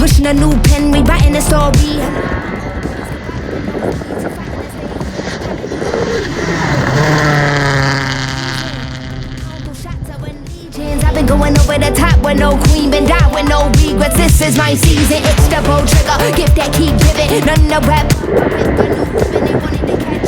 pushing a new pen, rewriting the story. I've been going over the top with no queen, been down with no regrets. This is my season, it's the bold trigger, gift that keep giving. None of rap. They wanted to catch